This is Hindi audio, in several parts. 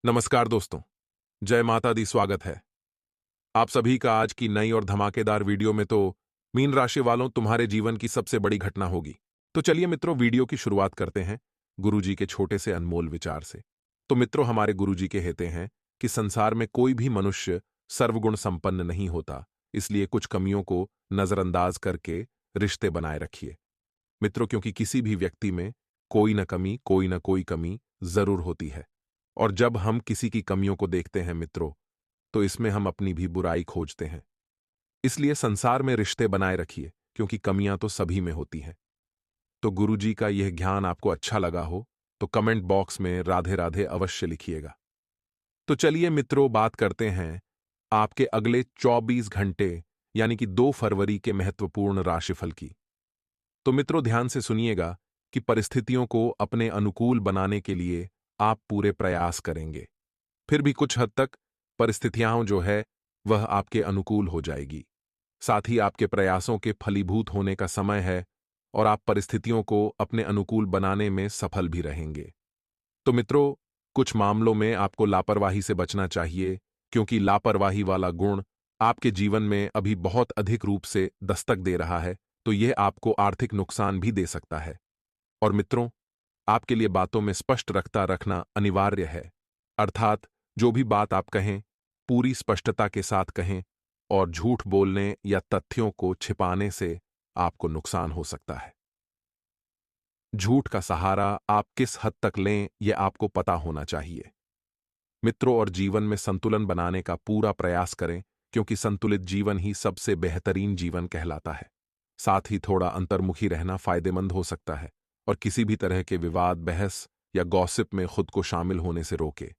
नमस्कार दोस्तों। जय माता दी। स्वागत है आप सभी का आज की नई और धमाकेदार वीडियो में। तो मीन राशि वालों, तुम्हारे जीवन की सबसे बड़ी घटना होगी। तो चलिए मित्रों, वीडियो की शुरुआत करते हैं गुरुजी के छोटे से अनमोल विचार से। तो मित्रों, हमारे गुरुजी कहते हैं कि संसार में कोई भी मनुष्य सर्वगुण संपन्न नहीं होता, इसलिए कुछ कमियों को नजरअंदाज करके रिश्ते बनाए रखिए मित्रों, क्योंकि किसी भी व्यक्ति में कोई न कोई कमी जरूर होती है। और जब हम किसी की कमियों को देखते हैं मित्रों, तो इसमें हम अपनी भी बुराई खोजते हैं। इसलिए संसार में रिश्ते बनाए रखिए, क्योंकि कमियां तो सभी में होती हैं। तो गुरुजी का यह ज्ञान आपको अच्छा लगा हो तो कमेंट बॉक्स में राधे राधे अवश्य लिखिएगा। तो चलिए मित्रों, बात करते हैं आपके अगले 24 घंटे यानी कि 2 फरवरी के महत्वपूर्ण राशिफल की। तो मित्रों, ध्यान से सुनिएगा कि परिस्थितियों को अपने अनुकूल बनाने के लिए आप पूरे प्रयास करेंगे। फिर भी कुछ हद तक परिस्थितियां जो है वह आपके अनुकूल हो जाएगी। साथ ही आपके प्रयासों के फलीभूत होने का समय है और आप परिस्थितियों को अपने अनुकूल बनाने में सफल भी रहेंगे। तो मित्रों, कुछ मामलों में आपको लापरवाही से बचना चाहिए, क्योंकि लापरवाही वाला गुण आपके जीवन में अभी बहुत अधिक रूप से दस्तक दे रहा है, तो यह आपको आर्थिक नुकसान भी दे सकता है। और मित्रों, आपके लिए बातों में स्पष्ट रखता रखना अनिवार्य है। अर्थात जो भी बात आप कहें, पूरी स्पष्टता के साथ कहें, और झूठ बोलने या तथ्यों को छिपाने से आपको नुकसान हो सकता है। झूठ का सहारा आप किस हद तक लें, यह आपको पता होना चाहिए मित्रों। और जीवन में संतुलन बनाने का पूरा प्रयास करें, क्योंकि संतुलित जीवन ही सबसे बेहतरीन जीवन कहलाता है। साथ ही थोड़ा अंतर्मुखी रहना फायदेमंद हो सकता है, और किसी भी तरह के विवाद, बहस या गॉसिप में खुद को शामिल होने से रोके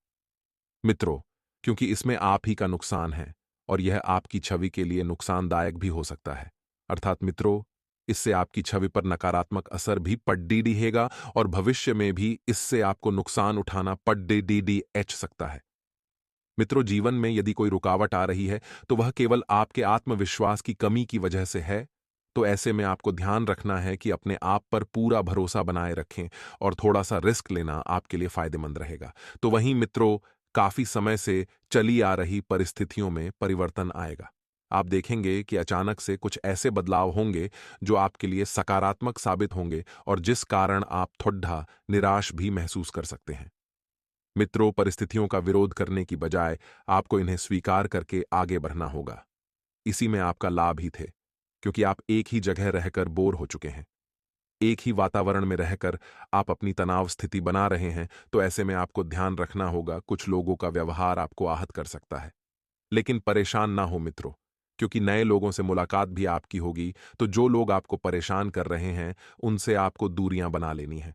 मित्रों, क्योंकि इसमें आप ही का नुकसान है और यह आपकी छवि के लिए नुकसानदायक भी हो सकता है। अर्थात मित्रों, इससे आपकी छवि पर नकारात्मक असर भी पड़ेगा और भविष्य में भी इससे आपको नुकसान उठाना पड़ेगा सकता है। मित्रों, जीवन में यदि कोई रुकावट आ रही है तो वह केवल आपके आत्मविश्वास की कमी की वजह से है। तो ऐसे में आपको ध्यान रखना है कि अपने आप पर पूरा भरोसा बनाए रखें और थोड़ा सा रिस्क लेना आपके लिए फायदेमंद रहेगा। तो वहीं मित्रों, काफी समय से चली आ रही परिस्थितियों में परिवर्तन आएगा। आप देखेंगे कि अचानक से कुछ ऐसे बदलाव होंगे जो आपके लिए सकारात्मक साबित होंगे और जिस कारण आप थोड़ा निराश भी महसूस कर सकते हैं। मित्रों, परिस्थितियों का विरोध करने की बजाय आपको इन्हें स्वीकार करके आगे बढ़ना होगा। इसी में आपका लाभ ही थे, क्योंकि आप एक ही जगह रहकर बोर हो चुके हैं। एक ही वातावरण में रहकर आप अपनी तनाव स्थिति बना रहे हैं। तो ऐसे में आपको ध्यान रखना होगा, कुछ लोगों का व्यवहार आपको आहत कर सकता है। लेकिन परेशान ना हो मित्रों, क्योंकि नए लोगों से मुलाकात भी आपकी होगी। तो जो लोग आपको परेशान कर रहे हैं, उनसे आपको दूरियां बना लेनी है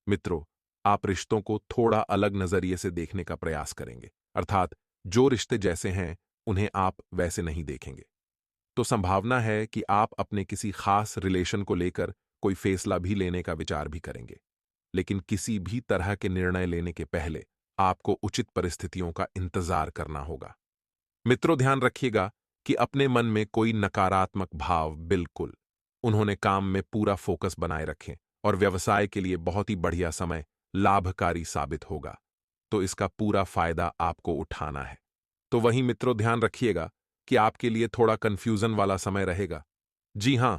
मित्रों। आप रिश्तों को थोड़ा अलग नजरिए से देखने का प्रयास करेंगे। अर्थात जो रिश्ते जैसे हैं, उन्हें आप वैसे नहीं देखेंगे। तो संभावना है कि आप अपने किसी खास रिलेशन को लेकर कोई फैसला भी लेने का विचार भी करेंगे। लेकिन किसी भी तरह के निर्णय लेने के पहले आपको उचित परिस्थितियों का इंतजार करना होगा मित्रों। ध्यान रखिएगा कि अपने मन में कोई नकारात्मक भाव बिल्कुल। उन्होंने काम में पूरा फोकस बनाए रखें और व्यवसाय के लिए बहुत ही बढ़िया समय लाभकारी साबित होगा। तो इसका पूरा फायदा आपको उठाना है। तो वहीं मित्रों, ध्यान रखिएगा कि आपके लिए थोड़ा कंफ्यूजन वाला समय रहेगा। जी हां,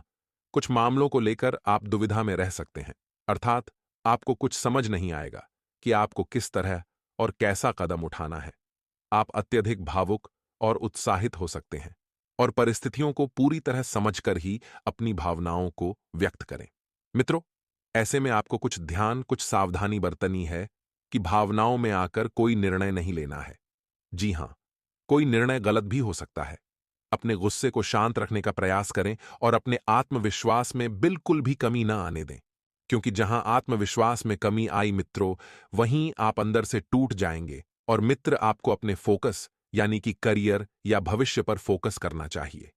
कुछ मामलों को लेकर आप दुविधा में रह सकते हैं। अर्थात आपको कुछ समझ नहीं आएगा कि आपको किस तरह और कैसा कदम उठाना है। आप अत्यधिक भावुक और उत्साहित हो सकते हैं, और परिस्थितियों को पूरी तरह समझकर ही अपनी भावनाओं को व्यक्त करें मित्रों। ऐसे में आपको कुछ ध्यान, कुछ सावधानी बरतनी है कि भावनाओं में आकर कोई निर्णय नहीं लेना है। जी हां, कोई निर्णय गलत भी हो सकता है। अपने गुस्से को शांत रखने का प्रयास करें और अपने आत्मविश्वास में बिल्कुल भी कमी ना आने दें, क्योंकि जहां आत्मविश्वास में कमी आई मित्रों, वहीं आप अंदर से टूट जाएंगे। और मित्र, आपको अपने फोकस यानी कि करियर या भविष्य पर फोकस करना चाहिए।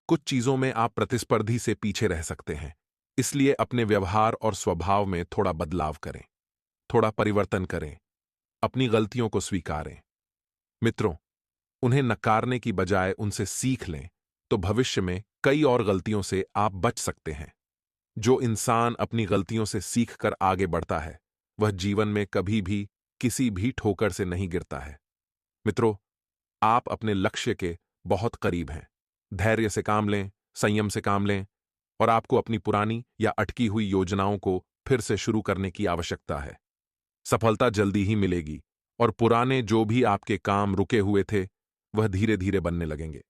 कुछ चीजों में आप प्रतिस्पर्धी से पीछे रह सकते हैं, इसलिए अपने व्यवहार और स्वभाव में थोड़ा बदलाव करें, थोड़ा परिवर्तन करें, अपनी गलतियों को स्वीकारें मित्रों। उन्हें नकारने की बजाय उनसे सीख लें, तो भविष्य में कई और गलतियों से आप बच सकते हैं। जो इंसान अपनी गलतियों से सीख कर आगे बढ़ता है, वह जीवन में कभी भी किसी भी ठोकर से नहीं गिरता है। मित्रों, आप अपने लक्ष्य के बहुत करीब हैं। धैर्य से काम लें, संयम से काम लें, और आपको अपनी पुरानी या अटकी हुई योजनाओं को फिर से शुरू करने की आवश्यकता है। सफलता जल्दी ही मिलेगी, और पुराने जो भी आपके काम रुके हुए थे, वह धीरे धीरे बनने लगेंगे।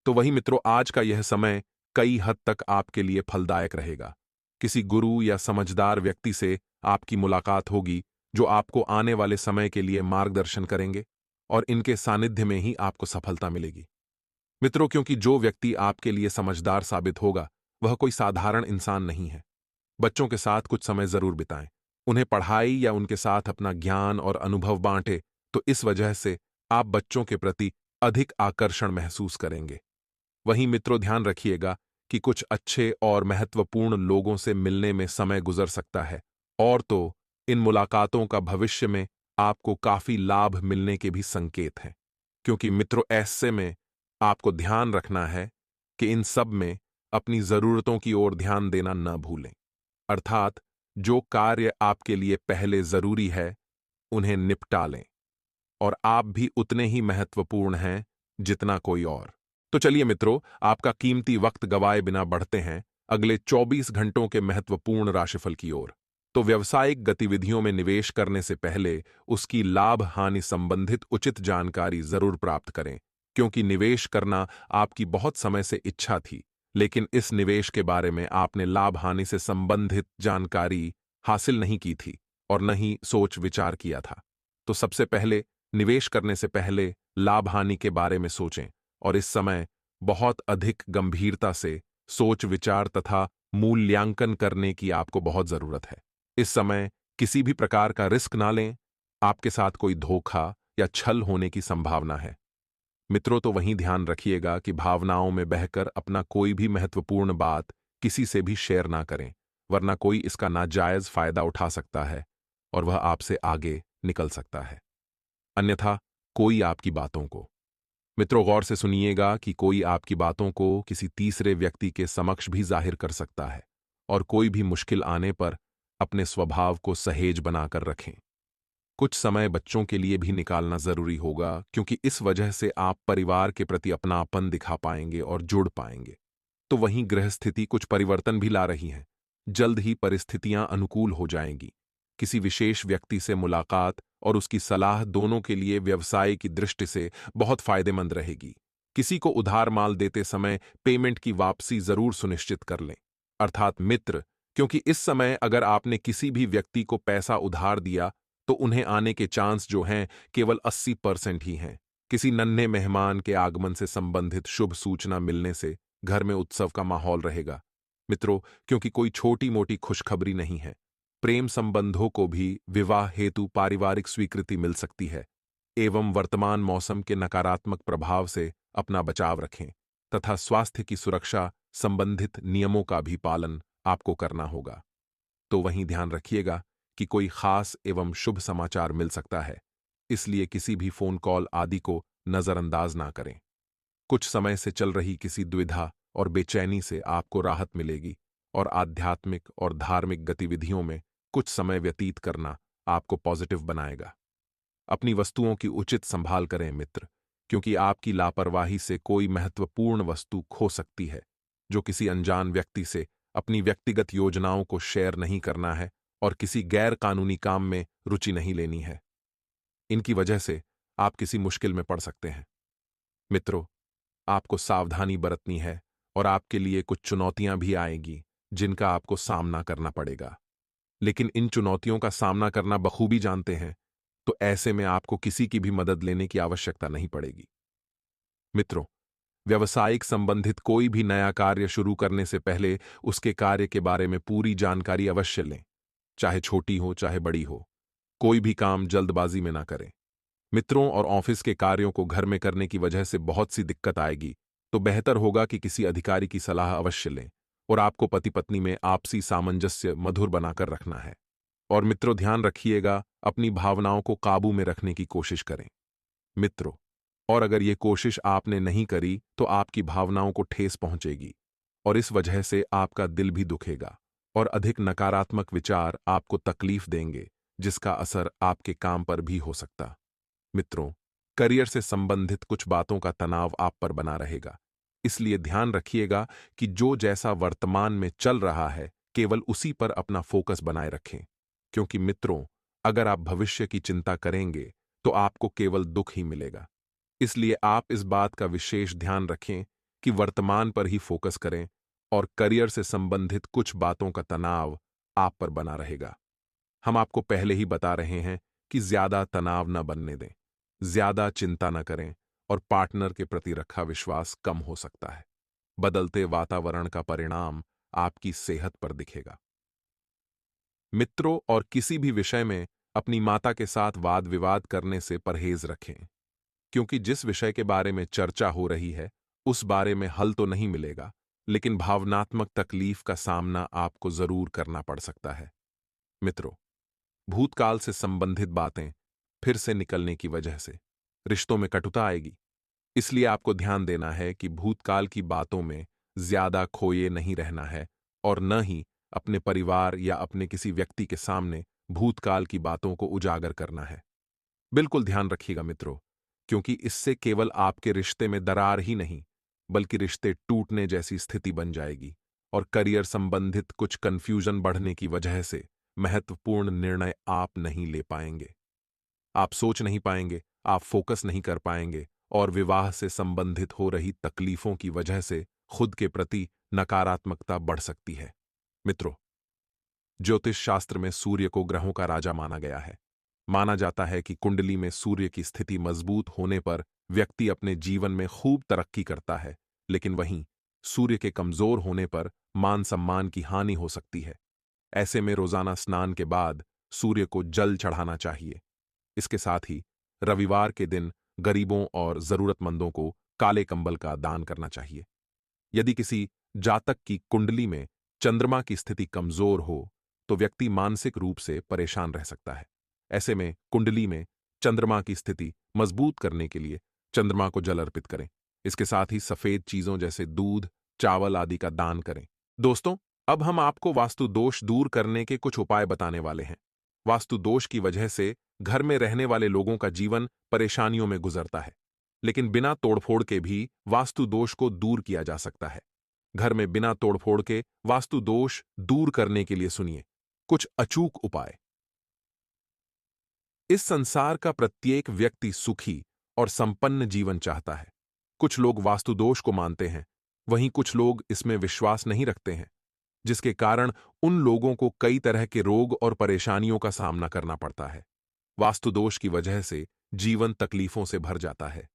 तो वही मित्रों, आज का यह समय कई हद तक आपके लिए फलदायक रहेगा। किसी गुरु या समझदार व्यक्ति से आपकी मुलाकात होगी, जो आपको आने वाले समय के लिए मार्गदर्शन करेंगे, और इनके सानिध्य में ही आपको सफलता मिलेगी। मित्रों, क्योंकि जो व्यक्ति आपके लिए समझदार साबित होगा, वह कोई साधारण इंसान नहीं है। बच्चों के साथ कुछ समय जरूर बिताएं, उन्हें पढ़ाई या उनके साथ अपना ज्ञान और अनुभव बांटें, तो इस वजह से आप बच्चों के प्रति अधिक आकर्षण महसूस करेंगे। वहीं मित्रों, ध्यान रखिएगा कि कुछ अच्छे और महत्वपूर्ण लोगों से मिलने में समय गुजर सकता है, और तो इन मुलाकातों का भविष्य में आपको काफी लाभ मिलने के भी संकेत हैं। क्योंकि मित्रों, ऐसे में आपको ध्यान रखना है कि इन सब में अपनी जरूरतों की ओर ध्यान देना न भूलें। अर्थात जो कार्य आपके लिए पहले जरूरी है, उन्हें निपटा लें, और आप भी उतने ही महत्वपूर्ण हैं जितना कोई और। तो चलिए मित्रों, आपका कीमती वक्त गवाए बिना बढ़ते हैं अगले 24 घंटों के महत्वपूर्ण राशिफल की ओर। तो व्यावसायिक गतिविधियों में निवेश करने से पहले उसकी लाभ हानि संबंधित उचित जानकारी जरूर प्राप्त करें, क्योंकि निवेश करना आपकी बहुत समय से इच्छा थी, लेकिन इस निवेश के बारे में आपने लाभ हानि से संबंधित जानकारी हासिल नहीं की थी और न ही सोच विचार किया था। तो सबसे पहले, निवेश करने से पहले लाभ हानि के बारे में सोचें, और इस समय बहुत अधिक गंभीरता से सोच विचार तथा मूल्यांकन करने की आपको बहुत जरूरत है। इस समय किसी भी प्रकार का रिस्क ना लें, आपके साथ कोई धोखा या छल होने की संभावना है। मित्रों, तो वहीं ध्यान रखिएगा कि भावनाओं में बहकर अपना कोई भी महत्वपूर्ण बात किसी से भी शेयर ना करें, वरना कोई इसका नाजायज फायदा उठा सकता है और वह आपसे आगे निकल सकता है। अन्यथा कोई आपकी बातों को, मित्रों गौर से सुनिएगा कि कोई आपकी बातों को किसी तीसरे व्यक्ति के समक्ष भी जाहिर कर सकता है, और कोई भी मुश्किल आने पर अपने स्वभाव को सहेज बनाकर रखें। कुछ समय बच्चों के लिए भी निकालना जरूरी होगा, क्योंकि इस वजह से आप परिवार के प्रति अपनापन दिखा पाएंगे और जुड़ पाएंगे। तो वहीं गृह स्थिति कुछ परिवर्तन भी ला रही है। जल्द ही परिस्थितियां अनुकूल हो जाएंगी। किसी विशेष व्यक्ति से मुलाकात और उसकी सलाह दोनों के लिए व्यवसाय की दृष्टि से बहुत फायदेमंद रहेगी। किसी को उधार माल देते समय पेमेंट की वापसी जरूर सुनिश्चित कर लें। अर्थात मित्र, क्योंकि इस समय अगर आपने किसी भी व्यक्ति को पैसा उधार दिया, तो उन्हें आने के चांस जो हैं केवल 80% ही हैं। किसी नन्हे मेहमान के आगमन से संबंधित शुभ सूचना मिलने से घर में उत्सव का माहौल रहेगा। मित्रों, क्योंकि कोई छोटी मोटी खुशखबरी नहीं है। प्रेम संबंधों को भी विवाह हेतु पारिवारिक स्वीकृति मिल सकती है। एवं वर्तमान मौसम के नकारात्मक प्रभाव से अपना बचाव रखें, तथा स्वास्थ्य की सुरक्षा संबंधित नियमों का भी पालन आपको करना होगा। तो वहीं ध्यान रखिएगा कि कोई खास एवं शुभ समाचार मिल सकता है, इसलिए किसी भी फोन कॉल आदि को नजरअंदाज ना करें। कुछ समय से चल रही किसी दुविधा और बेचैनी से आपको राहत मिलेगी, और आध्यात्मिक और धार्मिक गतिविधियों में कुछ समय व्यतीत करना आपको पॉजिटिव बनाएगा। अपनी वस्तुओं की उचित संभाल करें मित्र, क्योंकि आपकी लापरवाही से कोई महत्वपूर्ण वस्तु खो सकती है। जो किसी अनजान व्यक्ति से अपनी व्यक्तिगत योजनाओं को शेयर नहीं करना है, और किसी गैर कानूनी काम में रुचि नहीं लेनी है। इनकी वजह से आप किसी मुश्किल में पड़ सकते हैं। मित्रों, आपको सावधानी बरतनी है, और आपके लिए कुछ चुनौतियां भी आएंगी जिनका आपको सामना करना पड़ेगा। लेकिन इन चुनौतियों का सामना करना बखूबी जानते हैं, तो ऐसे में आपको किसी की भी मदद लेने की आवश्यकता नहीं पड़ेगी। मित्रों, व्यवसायिक संबंधित कोई भी नया कार्य शुरू करने से पहले उसके कार्य के बारे में पूरी जानकारी अवश्य लें, चाहे छोटी हो चाहे बड़ी हो। कोई भी काम जल्दबाजी में ना करें। मित्रों और ऑफिस के कार्यों को घर में करने की वजह से बहुत सी दिक्कत आएगी, तो बेहतर होगा कि किसी अधिकारी की सलाह अवश्य लें, और आपको पति पत्नी में आपसी सामंजस्य मधुर बनाकर रखना है। और मित्रों, ध्यान रखिएगा, अपनी भावनाओं को काबू में रखने की कोशिश करें। मित्रों, और अगर ये कोशिश आपने नहीं करी तो आपकी भावनाओं को ठेस पहुंचेगी, और इस वजह से आपका दिल भी दुखेगा, और अधिक नकारात्मक विचार आपको तकलीफ देंगे, जिसका असर आपके काम पर भी हो सकता। मित्रों, करियर से संबंधित कुछ बातों का तनाव आप पर बना रहेगा। इसलिए ध्यान रखिएगा कि जो जैसा वर्तमान में चल रहा है, केवल उसी पर अपना फोकस बनाए रखें। क्योंकि मित्रों, अगर आप भविष्य की चिंता करेंगे, तो आपको केवल दुख ही मिलेगा। इसलिए आप इस बात का विशेष ध्यान रखें कि वर्तमान पर ही फोकस करें और करियर से संबंधित कुछ बातों का तनाव आप पर बना रहेगा। हम आपको पहले ही बता रहे हैं कि ज्यादा तनाव न बनने दें, ज्यादा चिंता न करें और पार्टनर के प्रति रखा विश्वास कम हो सकता है। बदलते वातावरण का परिणाम आपकी सेहत पर दिखेगा। मित्रों और किसी भी विषय में अपनी माता के साथ वाद विवाद करने से परहेज रखें, क्योंकि जिस विषय के बारे में चर्चा हो रही है, उस बारे में हल तो नहीं मिलेगा, लेकिन भावनात्मक तकलीफ का सामना आपको जरूर करना पड़ सकता है। मित्रों, भूतकाल से संबंधित बातें फिर से निकलने की वजह से रिश्तों में कटुता आएगी। इसलिए आपको ध्यान देना है कि भूतकाल की बातों में ज्यादा खोए नहीं रहना है और न ही अपने परिवार या अपने किसी व्यक्ति के सामने भूतकाल की बातों को उजागर करना है। बिल्कुल ध्यान रखिएगा मित्रों, क्योंकि इससे केवल आपके रिश्ते में दरार ही नहीं, बल्कि रिश्ते टूटने जैसी स्थिति बन जाएगी और करियर संबंधित कुछ कंफ्यूजन बढ़ने की वजह से महत्वपूर्ण निर्णय आप नहीं ले पाएंगे। आप सोच नहीं पाएंगे, आप फोकस नहीं कर पाएंगे और विवाह से संबंधित हो रही तकलीफों की वजह से खुद के प्रति नकारात्मकता बढ़ सकती है। मित्रों, ज्योतिष शास्त्र में सूर्य को ग्रहों का राजा माना गया है। माना जाता है कि कुंडली में सूर्य की स्थिति मजबूत होने पर व्यक्ति अपने जीवन में खूब तरक्की करता है, लेकिन वहीं सूर्य के कमजोर होने पर मान सम्मान की हानि हो सकती है। ऐसे में रोजाना स्नान के बाद सूर्य को जल चढ़ाना चाहिए। इसके साथ ही रविवार के दिन गरीबों और जरूरतमंदों को काले कंबल का दान करना चाहिए। यदि किसी जातक की कुंडली में चंद्रमा की स्थिति कमजोर हो, तो व्यक्ति मानसिक रूप से परेशान रह सकता है। ऐसे में कुंडली में चंद्रमा की स्थिति मजबूत करने के लिए चंद्रमा को जल अर्पित करें। इसके साथ ही सफेद चीजों जैसे दूध, चावल आदि का दान करें। दोस्तों, अब हम आपको वास्तु दोष दूर करने के कुछ उपाय बताने वाले हैं। वास्तु दोष की वजह से घर में रहने वाले लोगों का जीवन परेशानियों में गुजरता है, लेकिन बिना तोड़फोड़ के भी वास्तु दोष को दूर किया जा सकता है। घर में बिना तोड़फोड़ के वास्तु दोष दूर करने के लिए सुनिए कुछ अचूक उपाय। इस संसार का प्रत्येक व्यक्ति सुखी और संपन्न जीवन चाहता है। कुछ लोग वास्तु दोष को मानते हैं, वहीं कुछ लोग इसमें विश्वास नहीं रखते हैं, जिसके कारण उन लोगों को कई तरह के रोग और परेशानियों का सामना करना पड़ता है। वास्तु दोष की वजह से जीवन तकलीफों से भर जाता है।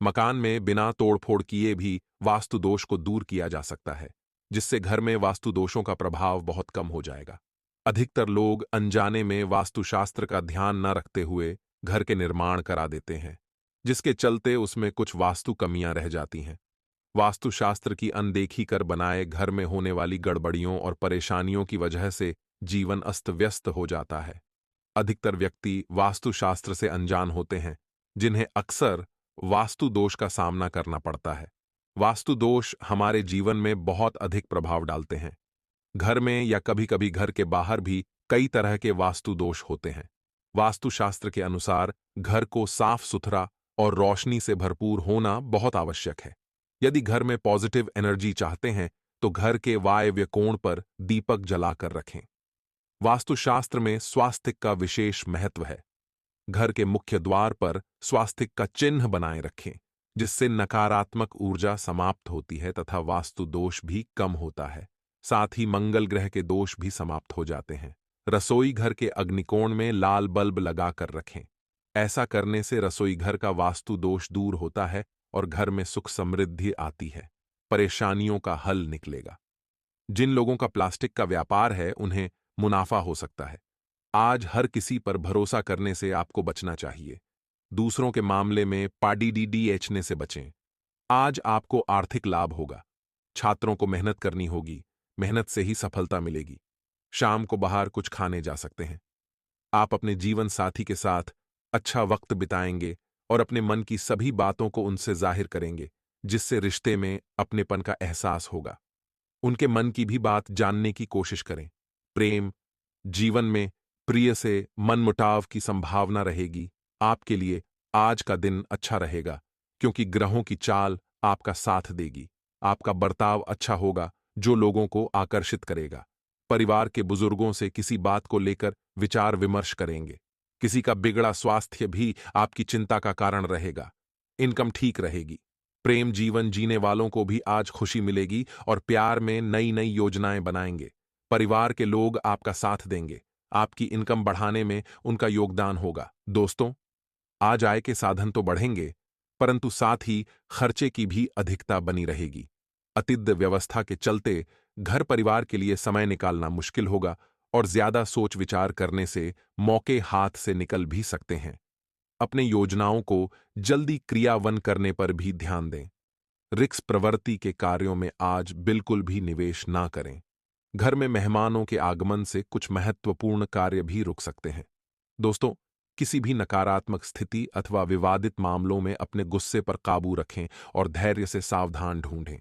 मकान में बिना तोड़फोड़ किए भी वास्तु दोष को दूर किया जा सकता है, जिससे घर में वास्तु दोषों का प्रभाव बहुत कम हो जाएगा। अधिकतर लोग अनजाने में वास्तुशास्त्र का ध्यान न रखते हुए घर के निर्माण करा देते हैं, जिसके चलते उसमें कुछ वास्तु कमियां रह जाती हैं। वास्तुशास्त्र की अनदेखी कर बनाए घर में होने वाली गड़बड़ियों और परेशानियों की वजह से जीवन अस्त व्यस्त हो जाता है। अधिकतर व्यक्ति वास्तुशास्त्र से अनजान होते हैं, जिन्हें अक्सर वास्तु दोष का सामना करना पड़ता है। वास्तु दोष हमारे जीवन में बहुत अधिक प्रभाव डालते हैं। घर में या कभी-कभी घर के बाहर भी कई तरह के वास्तु दोष होते हैं। वास्तुशास्त्र के अनुसार घर को साफ सुथरा और रोशनी से भरपूर होना बहुत आवश्यक है। यदि घर में पॉजिटिव एनर्जी चाहते हैं, तो घर के वायव्य कोण पर दीपक जलाकर रखें। वास्तुशास्त्र में स्वास्तिक का विशेष महत्व है। घर के मुख्य द्वार पर स्वास्तिक का चिन्ह बनाए रखें, जिससे नकारात्मक ऊर्जा समाप्त होती है तथा वास्तु दोष भी कम होता है। साथ ही मंगल ग्रह के दोष भी समाप्त हो जाते हैं। रसोई घर के अग्निकोण में लाल बल्ब लगाकर रखें। ऐसा करने से रसोई घर का वास्तु दोष दूर होता है और घर में सुख समृद्धि आती है। परेशानियों का हल निकलेगा। जिन लोगों का प्लास्टिक का व्यापार है, उन्हें मुनाफा हो सकता है। आज हर किसी पर भरोसा करने से आपको बचना चाहिए। दूसरों के मामले में पाडीडीडीएचने से बचें। आज आपको आर्थिक लाभ होगा। छात्रों को मेहनत करनी होगी, मेहनत से ही सफलता मिलेगी। शाम को बाहर कुछ खाने जा सकते हैं। आप अपने जीवन साथी के साथ अच्छा वक्त बिताएंगे और अपने मन की सभी बातों को उनसे जाहिर करेंगे, जिससे रिश्ते में अपनेपन का एहसास होगा। उनके मन की भी बात जानने की कोशिश करें। प्रेम जीवन में प्रिय से मनमुटाव की संभावना रहेगी। आपके लिए आज का दिन अच्छा रहेगा, क्योंकि ग्रहों की चाल आपका साथ देगी। आपका बर्ताव अच्छा होगा, जो लोगों को आकर्षित करेगा। परिवार के बुजुर्गों से किसी बात को लेकर विचार विमर्श करेंगे। किसी का बिगड़ा स्वास्थ्य भी आपकी चिंता का कारण रहेगा। इनकम ठीक रहेगी। प्रेम जीवन जीने वालों को भी आज खुशी मिलेगी और प्यार में नई नई योजनाएं बनाएंगे। परिवार के लोग आपका साथ देंगे। आपकी इनकम बढ़ाने में उनका योगदान होगा। दोस्तों, आज आय के साधन तो बढ़ेंगे, परंतु साथ ही खर्चे की भी अधिकता बनी रहेगी। अतिद्य व्यवस्था के चलते घर परिवार के लिए समय निकालना मुश्किल होगा और ज्यादा सोच विचार करने से मौके हाथ से निकल भी सकते हैं। अपने योजनाओं को जल्दी क्रियान्वयन करने पर भी ध्यान दें। रिस्क प्रवृत्ति के कार्यों में आज बिल्कुल भी निवेश ना करें। घर में मेहमानों के आगमन से कुछ महत्वपूर्ण कार्य भी रुक सकते हैं। दोस्तों, किसी भी नकारात्मक स्थिति अथवा विवादित मामलों में अपने गुस्से पर काबू रखें और धैर्य से सावधान ढूंढें।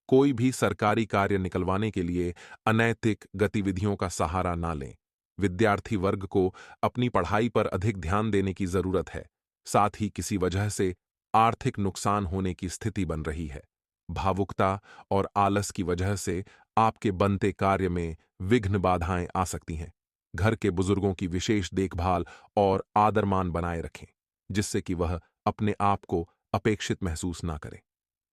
कोई भी सरकारी कार्य निकलवाने के लिए अनैतिक गतिविधियों का सहारा ना लें। विद्यार्थी वर्ग को अपनी पढ़ाई पर अधिक ध्यान देने की जरूरत है। साथ ही किसी वजह से आर्थिक नुकसान होने की स्थिति बन रही है। भावुकता और आलस की वजह से आपके बनते कार्य में विघ्न बाधाएं आ सकती हैं। घर के बुजुर्गों की विशेष देखभाल और आदरमान बनाए रखें, जिससे कि वह अपने आप को अपेक्षित महसूस ना करें।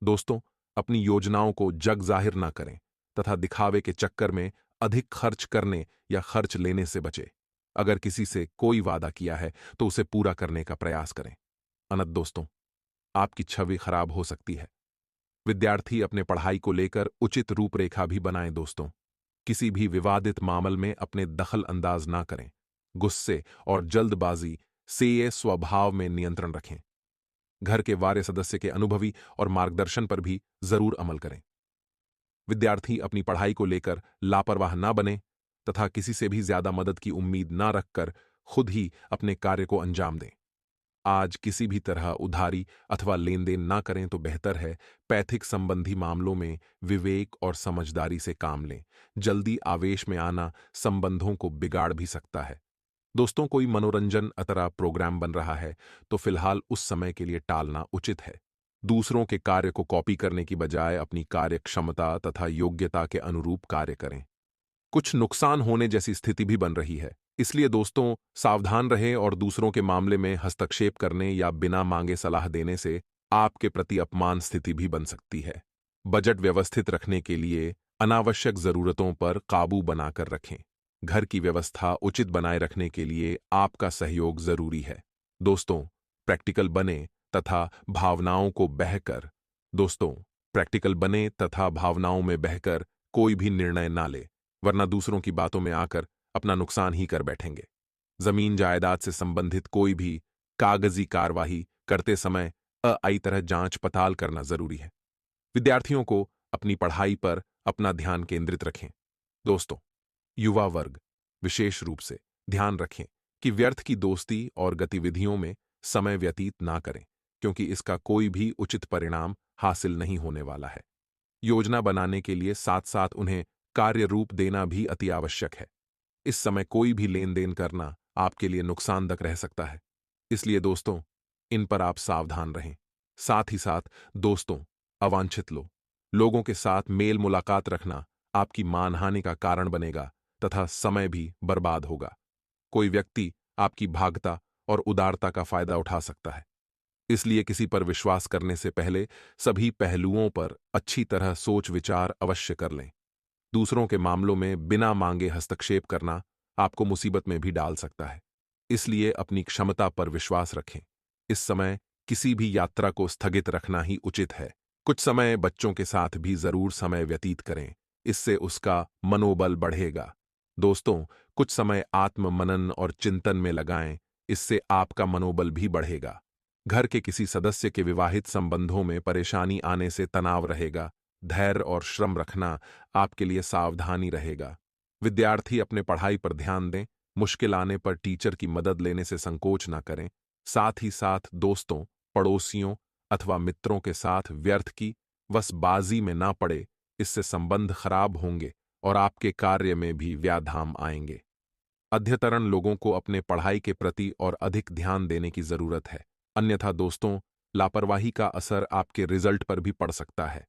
दोस्तों, अपनी योजनाओं को जग जाहिर ना करें तथा दिखावे के चक्कर में अधिक खर्च करने या खर्च लेने से बचें। अगर किसी से कोई वादा किया है तो उसे पूरा करने का प्रयास करें। अनत दोस्तों, आपकी छवि खराब हो सकती है। विद्यार्थी अपने पढ़ाई को लेकर उचित रूपरेखा भी बनाएं। दोस्तों, किसी भी विवादित मामले में अपने दखल अंदाज ना करें। गुस्से और जल्दबाजी से ये स्वभाव में नियंत्रण रखें। घर के वार्य सदस्य के अनुभवी और मार्गदर्शन पर भी जरूर अमल करें। विद्यार्थी अपनी पढ़ाई को लेकर लापरवाह ना बने तथा किसी से भी ज्यादा मदद की उम्मीद ना रखकर खुद ही अपने कार्य को अंजाम दें। आज किसी भी तरह उधारी अथवा लेन देन ना करें तो बेहतर है। पैतृक संबंधी मामलों में विवेक और समझदारी से काम लें। जल्दी आवेश में आना संबंधों को बिगाड़ भी सकता है। दोस्तों, कोई मनोरंजन अतरा प्रोग्राम बन रहा है तो फिलहाल उस समय के लिए टालना उचित है। दूसरों के कार्य को कॉपी करने की बजाय अपनी कार्य क्षमता तथा योग्यता के अनुरूप कार्य करें। कुछ नुकसान होने जैसी स्थिति भी बन रही है, इसलिए दोस्तों सावधान रहें और दूसरों के मामले में हस्तक्षेप करने या बिना मांगे सलाह देने से आपके प्रति अपमान स्थिति भी बन सकती है। बजट व्यवस्थित रखने के लिए अनावश्यक जरूरतों पर काबू बनाकर रखें। घर की व्यवस्था उचित बनाए रखने के लिए आपका सहयोग जरूरी है। दोस्तों, प्रैक्टिकल बने तथा भावनाओं को बहकर दोस्तों प्रैक्टिकल बने तथा भावनाओं में बहकर कोई भी निर्णय ना ले, वरना दूसरों की बातों में आकर अपना नुकसान ही कर बैठेंगे। जमीन जायदाद से संबंधित कोई भी कागजी कार्यवाही करते समय अई तरह जांच पड़ताल करना जरूरी है। विद्यार्थियों को अपनी पढ़ाई पर अपना ध्यान केंद्रित रखें। दोस्तों, युवा वर्ग विशेष रूप से ध्यान रखें कि व्यर्थ की दोस्ती और गतिविधियों में समय व्यतीत ना करें, क्योंकि इसका कोई भी उचित परिणाम हासिल नहीं होने वाला है। योजना बनाने के लिए साथ साथ उन्हें कार्य रूप देना भी अति आवश्यक है। इस समय कोई भी लेन देन करना आपके लिए नुकसानदायक रह सकता है, इसलिए दोस्तों इन पर आप सावधान रहें। साथ ही साथ दोस्तों, अवांछित लोगों के साथ मेल मुलाकात रखना आपकी मानहानि का कारण बनेगा तथा समय भी बर्बाद होगा। कोई व्यक्ति आपकी भागता और उदारता का फायदा उठा सकता है, इसलिए किसी पर विश्वास करने से पहले सभी पहलुओं पर अच्छी तरह सोच विचार अवश्य कर लें। दूसरों के मामलों में बिना मांगे हस्तक्षेप करना आपको मुसीबत में भी डाल सकता है, इसलिए अपनी क्षमता पर विश्वास रखें। इस समय किसी भी यात्रा को स्थगित रखना ही उचित है। कुछ समय बच्चों के साथ भी जरूर समय व्यतीत करें, इससे उसका मनोबल बढ़ेगा। दोस्तों, कुछ समय आत्म मनन और चिंतन में लगाएं, इससे आपका मनोबल भी बढ़ेगा। घर के किसी सदस्य के विवाहित संबंधों में परेशानी आने से तनाव रहेगा। धैर्य और श्रम रखना आपके लिए सावधानी रहेगा। विद्यार्थी अपने पढ़ाई पर ध्यान दें। मुश्किल आने पर टीचर की मदद लेने से संकोच ना करें। साथ ही साथ दोस्तों, पड़ोसियों अथवा मित्रों के साथ व्यर्थ की वसबाजी में ना पड़े, इससे संबंध खराब होंगे और आपके कार्य में भी व्याधाम आएंगे। अध्यतरण लोगों को अपने पढ़ाई के प्रति और अधिक ध्यान देने की जरूरत है। अन्यथा दोस्तों, लापरवाही का असर आपके रिजल्ट पर भी पड़ सकता है।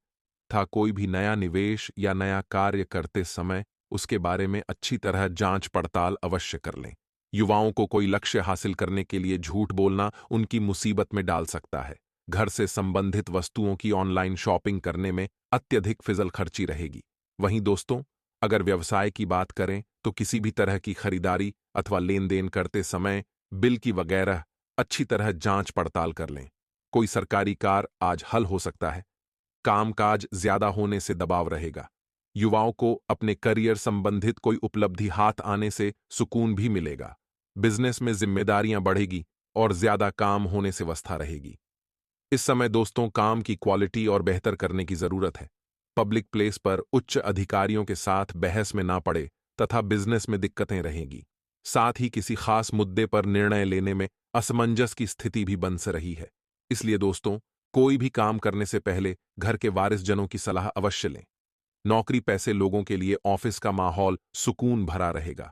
कोई भी नया निवेश या नया कार्य करते समय उसके बारे में अच्छी तरह जांच पड़ताल अवश्य कर लें। युवाओं को कोई लक्ष्य हासिल करने के लिए झूठ बोलना उनकी मुसीबत में डाल सकता है। घर से संबंधित वस्तुओं की ऑनलाइन शॉपिंग करने में अत्यधिक फिजल खर्ची रहेगी। वहीं दोस्तों, अगर व्यवसाय की बात करें तो किसी भी तरह की खरीदारी अथवा लेन देन करते समय बिल की वगैरह अच्छी तरह जांच पड़ताल कर लें। कोई सरकारी कार्य आज हल हो सकता है। कामकाज ज्यादा होने से दबाव रहेगा। युवाओं को अपने करियर संबंधित कोई उपलब्धि हाथ आने से सुकून भी मिलेगा। बिजनेस में जिम्मेदारियां बढ़ेगी और ज्यादा काम होने से व्यवस्था रहेगी। इस समय दोस्तों, काम की क्वालिटी और बेहतर करने की जरूरत है। पब्लिक प्लेस पर उच्च अधिकारियों के साथ बहस में ना पड़े तथा बिजनेस में दिक्कतें रहेंगी। साथ ही किसी खास मुद्दे पर निर्णय लेने में असमंजस की स्थिति भी बन से रही है। इसलिए दोस्तों, कोई भी काम करने से पहले घर के वारिसजनों की सलाह अवश्य लें। नौकरी पैसे लोगों के लिए ऑफिस का माहौल सुकून भरा रहेगा।